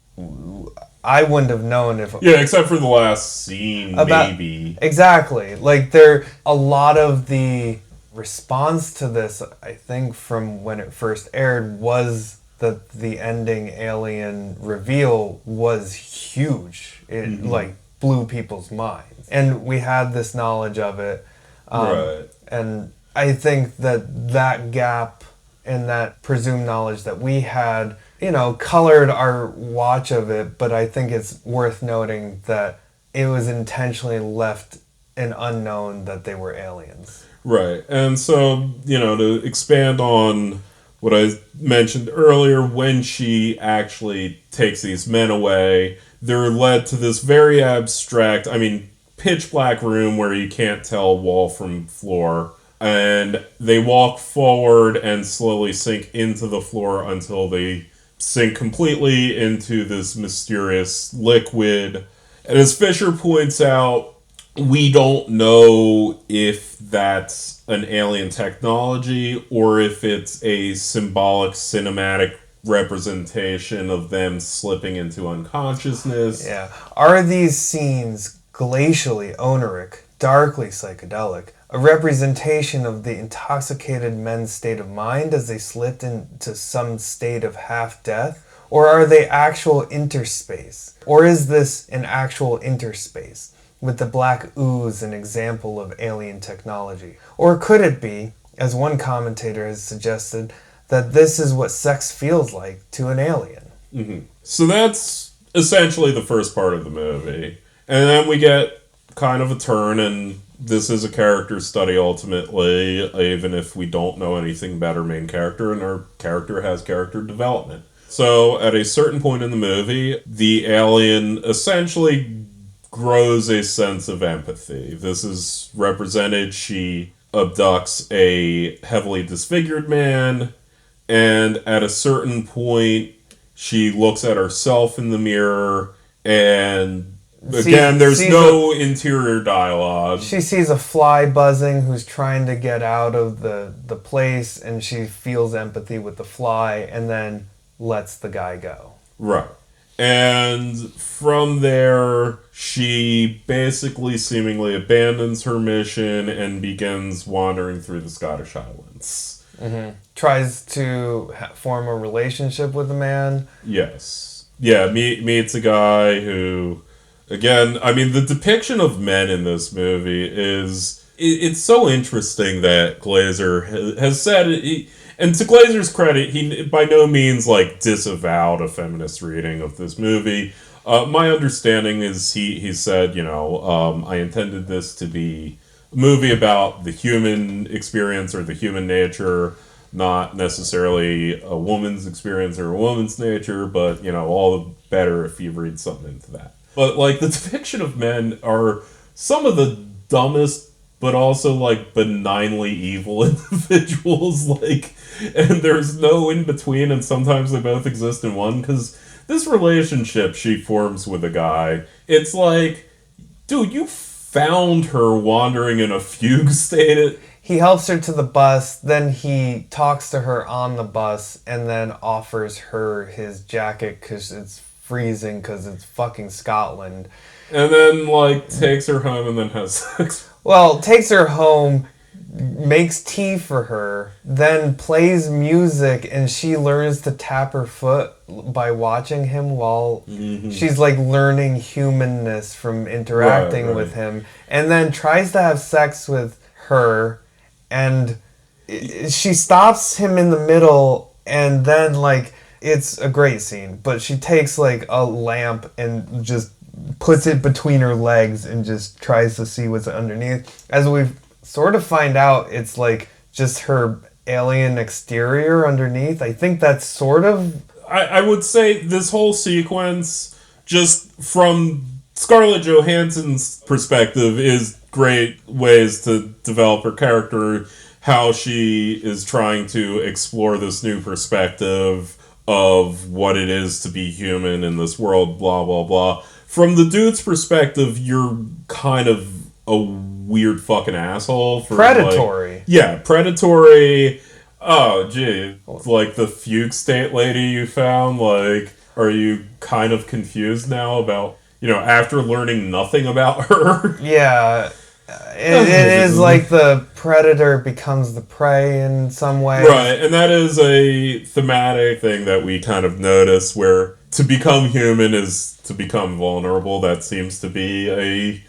I wouldn't have known if... Yeah, except for the last scene, maybe. Exactly. A lot of the response to this, I think, from when it first aired was that the ending alien reveal was huge. It blew people's minds. And we had this knowledge of it. Right. And I think that gap and that presumed knowledge that we had, colored our watch of it, but I think it's worth noting that it was intentionally left an unknown that they were aliens. Right. And so, to expand on what I mentioned earlier, when she actually takes these men away, they're led to this very abstract, pitch black room where you can't tell wall from floor. And they walk forward and slowly sink into the floor until they sink completely into this mysterious liquid. And as Fisher points out, we don't know if that's an alien technology or if it's a symbolic cinematic representation of them slipping into unconsciousness. Yeah. Are these scenes glacially oniric, darkly psychedelic, a representation of the intoxicated men's state of mind as they slipped into some state of half-death? Or are they actual interspace? Or is this an actual interspace, with the black ooze an example of alien technology? Or could it be, as one commentator has suggested, that this is what sex feels like to an alien? Mm-hmm. So that's essentially the first part of the movie. And then we get kind of a turn, and this is a character study ultimately, even if we don't know anything about our main character, and our character has character development. So at a certain point in the movie, the alien essentially grows a sense of empathy. This is represented, she abducts a heavily disfigured man, and at a certain point, she looks at herself in the mirror, and again, there's no interior dialogue. She sees a fly buzzing who's trying to get out of the place, and she feels empathy with the fly, and then lets the guy go. Right. And from there, she basically seemingly abandons her mission and begins wandering through the Scottish Highlands. Mm-hmm. Tries to form a relationship with a man. Yes. Yeah, meets a guy who... Again, the depiction of men in this movie is... It's so interesting that Glazer has said... And to Glazer's credit, he by no means, disavowed a feminist reading of this movie. My understanding is he said, I intended this to be a movie about the human experience or the human nature, not necessarily a woman's experience or a woman's nature, but, all the better if you read something into that. But, the depiction of men are some of the dumbest, but also, benignly evil individuals, and there's no in-between, and sometimes they both exist in one, because this relationship she forms with a guy, it's dude, you found her wandering in a fugue state. He helps her to the bus, then he talks to her on the bus, and then offers her his jacket because it's freezing because it's fucking Scotland. And then, like, takes her home and then has sex. Well, takes her home, makes tea for her, then plays music, and she learns to tap her foot by watching him while she's like learning humanness from interacting with him, and then tries to have sex with her, and she stops him in the middle, and then like it's a great scene, but she takes like a lamp and just puts it between her legs and just tries to see what's underneath. As we sort of find out, it's like just her alien exterior underneath. I think that's sort of... I would say this whole sequence, just from Scarlett Johansson's perspective, is great ways to develop her character, how she is trying to explore this new perspective of what it is to be human in this world, blah, blah, blah. From the dude's perspective, you're kind of a weird fucking asshole. For predatory. Like, predatory. Oh, gee. Like the fugue state lady you found, like, are you kind of confused now about, after learning nothing about her? Yeah. It is like the predator becomes the prey in some way. Right, and that is a thematic thing that we kind of notice, where to become human is to become vulnerable. That seems to be a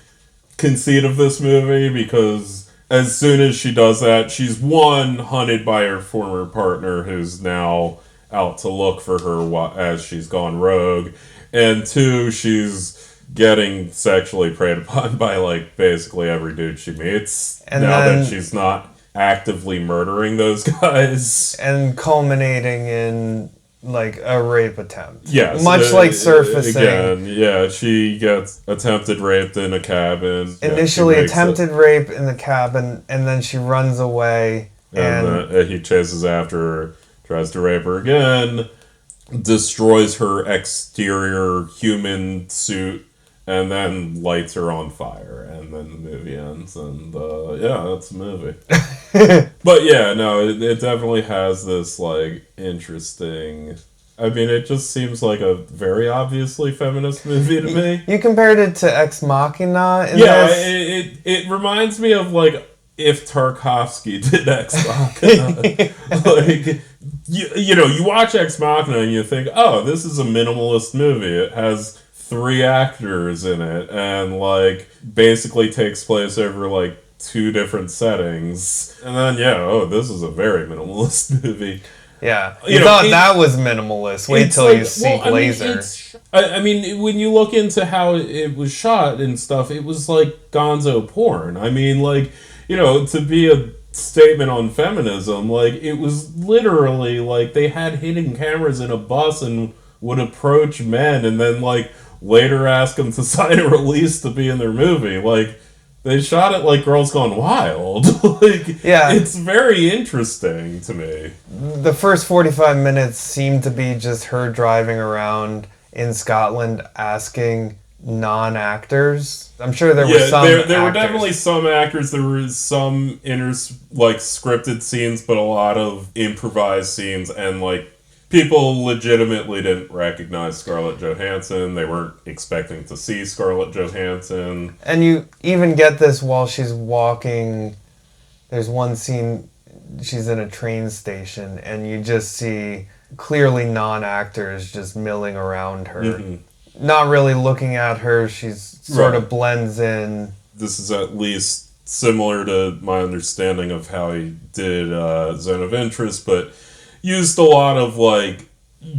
conceit of this movie, because as soon as she does that, she's one, hunted by her former partner who's now out to look for her as she's gone rogue, and two, she's getting sexually preyed upon by like basically every dude she meets, and now that she's not actively murdering those guys, and culminating in like a rape attempt. Yes, much like surfacing again. Yeah, she gets attempted raped in a cabin. Initially attempted rape in the cabin, and then she runs away, and he chases after her, tries to rape her again, destroys her exterior human suit, and then lights her on fire, and then the movie ends, and that's the movie. But yeah, no, it definitely has this, like, interesting... I mean, it just seems like a very obviously feminist movie to me. You compared it to Ex Machina? It reminds me of, like, if Tarkovsky did Ex Machina. Like, you watch Ex Machina and you think, oh, this is a minimalist movie. It has 3 actors in it, and like basically takes place over like 2 different settings, and then this is a very minimalist movie. Yeah, you thought that was minimalist. Wait till you see Glazer. I mean, when you look into how it was shot and stuff, it was like gonzo porn. I mean, like, to be a statement on feminism, like, it was literally like they had hidden cameras in a bus and would approach men and then like later ask them to sign a release to be in their movie. Like, they shot it like Girls Gone Wild. Like, yeah, it's very interesting to me. The first 45 minutes seemed to be just her driving around in Scotland asking non-actors. I'm sure there were some there were definitely some actors. There were some scripted scenes, but a lot of improvised scenes, and like people legitimately didn't recognize Scarlett Johansson. They weren't expecting to see Scarlett Johansson. And you even get this while she's walking. There's one scene, she's in a train station, and you just see clearly non-actors just milling around her. Mm-hmm. Not really looking at her. She's sort of blends in. This is at least similar to my understanding of how he did Zone of Interest, but used a lot of like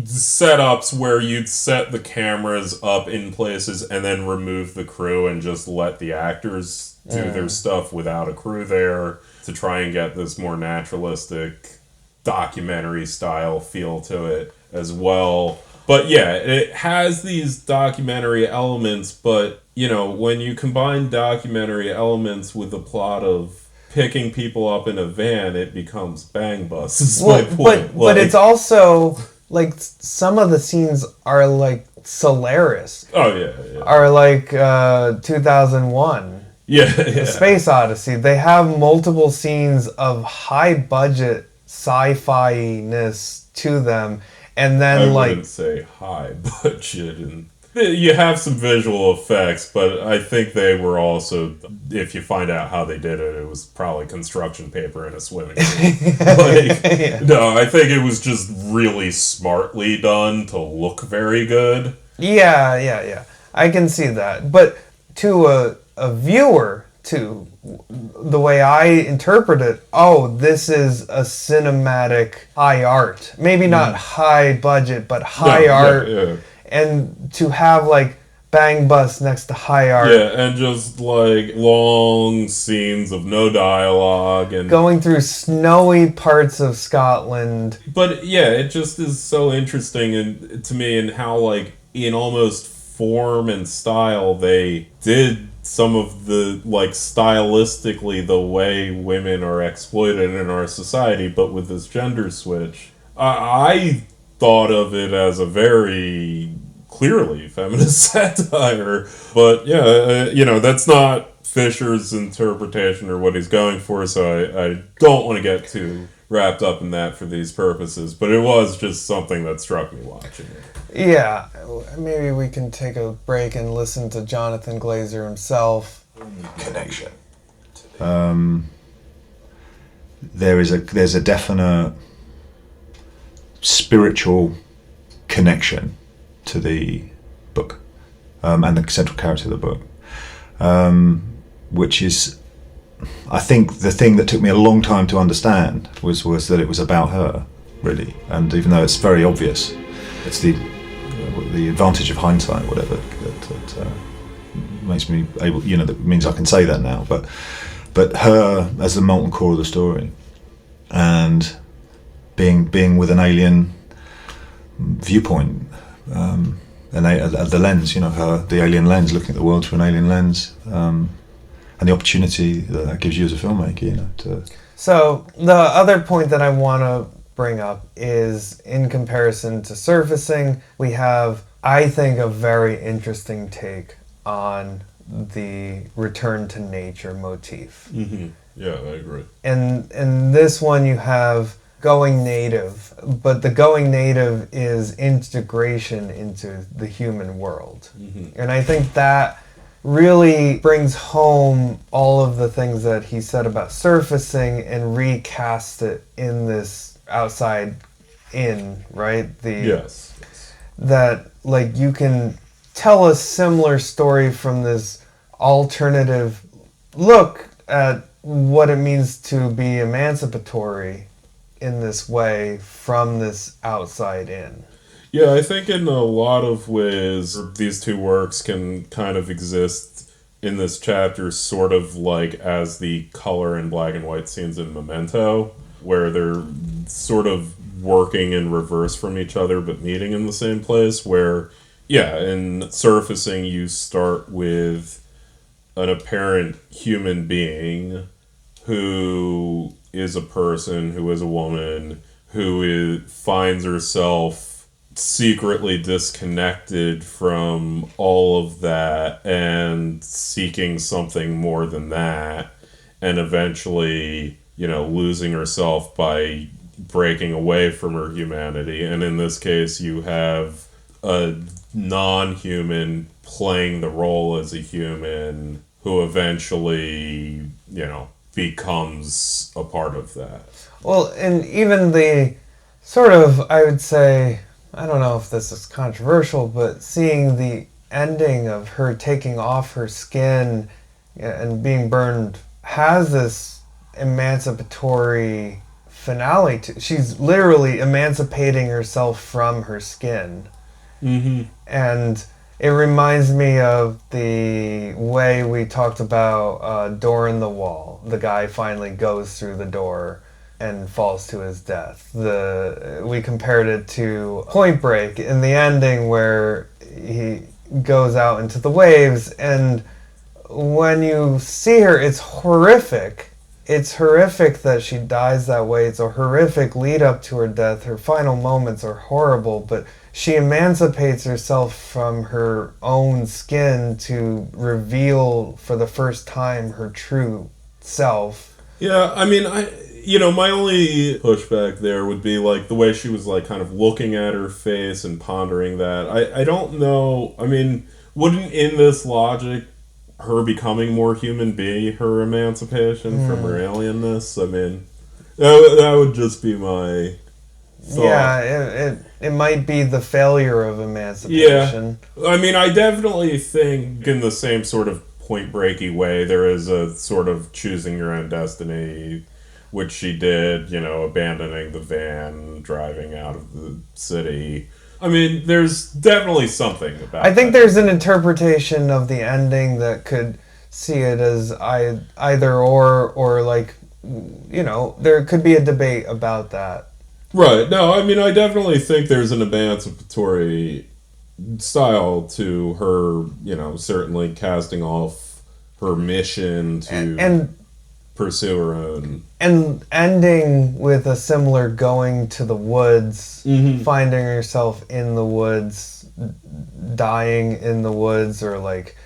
setups where you'd set the cameras up in places and then remove the crew and just let the actors do their stuff without a crew there, to try and get this more naturalistic documentary style feel to it as well. But yeah, it has these documentary elements, but when you combine documentary elements with the plot of picking people up in a van, it becomes Bang Bus, is my point. But it's also, like, some of the scenes are, like, Solaris. Oh, yeah. Are, like, 2001. Yeah. Space Odyssey. They have multiple scenes of high-budget sci-fi-ness to them, And then, I like... wouldn't say high budget. And you have some visual effects, but I think they were also, if you find out how they did it, it was probably construction paper in a swimming pool. No, I think it was just really smartly done to look very good. Yeah. I can see that. But to a viewer, too, the way I interpret it, this is a cinematic high art. Maybe not high budget, but high art. Yeah. And to have, like, bang bus next to high art. Yeah, and just, like, long scenes of no dialogue. And going through snowy parts of Scotland. But, yeah, it just is so interesting to me in how, like, in almost form and style, they did some of the, like, stylistically the way women are exploited in our society, but with this gender switch. I thought of it as a very clearly feminist satire, but that's not Fisher's interpretation or what he's going for, so I don't want to get too wrapped up in that for these purposes, but it was just something that struck me watching it. Yeah, maybe we can take a break and listen to Jonathan Glazer himself. Connection. There's a definite spiritual connection to the book and the central character of the book, which is, I think, the thing that took me a long time to understand was that it was about her, really. And even though it's very obvious, it's the advantage of hindsight, whatever, that makes me able, that means I can say that now. But her as the molten core of the story, and being with an alien viewpoint, and the lens, the alien lens, looking at the world through an alien lens, and the opportunity that gives you as a filmmaker, So the other point that I want to bring up is, in comparison to Surfacing, we have, I think, a very interesting take on the return to nature motif. Mm-hmm. Yeah, I agree. And in this one you have going native, but the going native is integration into the human world. Mm-hmm. And I think that really brings home all of the things that he said about Surfacing and recast it in this outside in, right? Yes. That, like, you can tell a similar story from this alternative look at what it means to be emancipatory in this way from this outside in. Yeah, I think in a lot of ways, these two works can kind of exist in this chapter sort of like as the color and black and white scenes in Memento, where they're sort of working in reverse from each other but meeting in the same place, where, yeah, in Surfacing you start with an apparent human being who is a person, who is a woman, who finds herself secretly disconnected from all of that and seeking something more than that, and eventually, losing herself by breaking away from her humanity. And in this case, you have a non-human playing the role as a human who eventually, becomes a part of that. Well, and even the sort of, I would say, I don't know if this is controversial, but seeing the ending of her taking off her skin and being burned has this emancipatory finale to. She's literally emancipating herself from her skin. Mm-hmm. And it reminds me of the way we talked about Door in the Wall. The guy finally goes through the door and falls to his death. We compared it to Point Break in the ending where he goes out into the waves, and when you see her, it's horrific. It's horrific that she dies that way. It's a horrific lead up to her death. Her final moments are horrible, but she emancipates herself from her own skin to reveal for the first time her true self. Yeah, I mean, my only pushback there would be, like, the way she was, like, kind of looking at her face and pondering that. I don't know. I mean, wouldn't, in this logic, her becoming more human be her emancipation from her alienness? I mean, that would just be my thought. Yeah, it might be the failure of emancipation. Yeah. I mean, I definitely think in the same sort of point breaky way there is a sort of choosing your own destiny, which she did, abandoning the van, driving out of the city. I mean, there's definitely something about I think that. there's an interpretation of the ending that could see it as either or like, there could be a debate about that. Right. No, I mean, I definitely think there's an emancipatory style to her, certainly casting off her mission to And pursue her own. And ending with a similar going to the woods, finding herself in the woods, dying in the woods, or like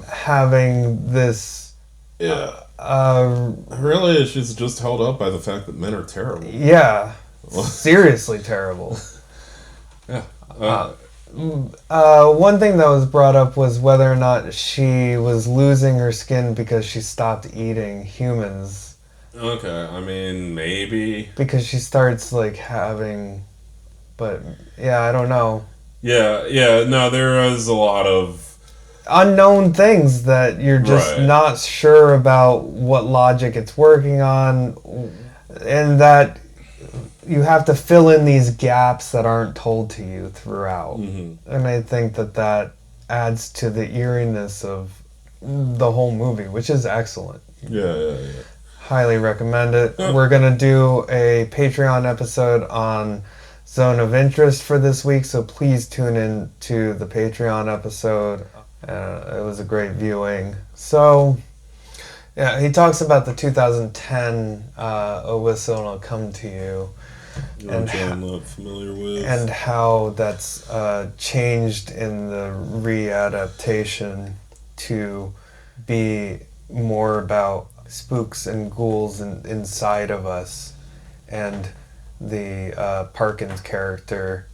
having this. Yeah. Really, she's just held up by the fact that men are terrible. Yeah. Seriously terrible. Yeah. One thing that was brought up was whether or not she was losing her skin because she stopped eating humans. Okay, I mean, maybe. Because she starts, like, having... But, yeah, I don't know. Yeah, no, there is a lot of... unknown things that you're just not sure about what logic it's working on, and that you have to fill in these gaps that aren't told to you throughout. And I think that adds to the eeriness of the whole movie, which is excellent. Yeah. Highly recommend it. We're going to do a Patreon episode on Zone of Interest for this week, so please tune in to the Patreon episode. It was a great viewing. So, yeah, he talks about the 2010 A Whistle and I'll Come to You. Which I'm not familiar with. And how that's changed in the readaptation to be more about spooks and ghouls inside of us. And the Parkins character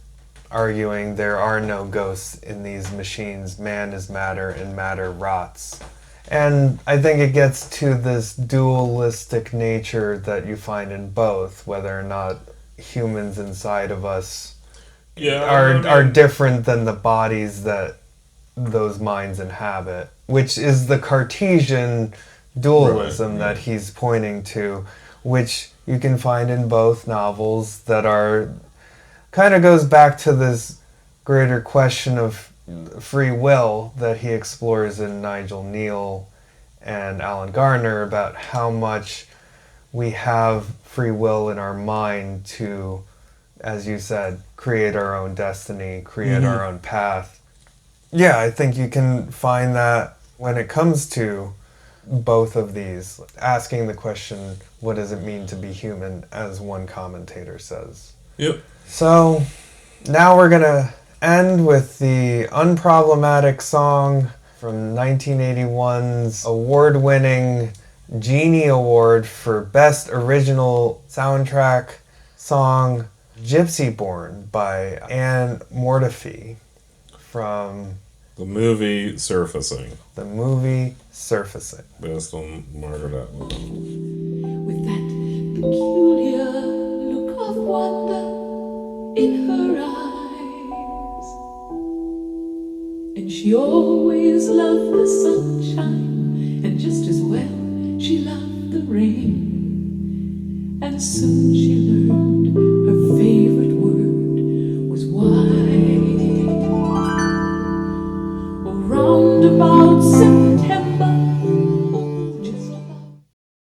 arguing there are no ghosts in these machines. Man is matter and matter rots. And I think it gets to this dualistic nature that you find in both, whether or not humans inside of us are different than the bodies that those minds inhabit, which is the Cartesian dualism that he's pointing to, which you can find in both novels that are kind of goes back to this greater question of free will that he explores in Nigel Neal and Alan Gardner, about how much we have free will in our mind to, as you said, create our own destiny, create our own path. Yeah, I think you can find that when it comes to both of these, asking the question, what does it mean to be human, as one commentator says. Yep. So, now we're going to end with the unproblematic song from 1981's award-winning Genie Award for Best Original Soundtrack Song, Gypsy Born by Anne Mortifee from the movie Surfacing. Based on Margaret Atwood. With that peculiar look of wonder in her eyes, and she always loved the sunshine, and just as well she loved the rain. And soon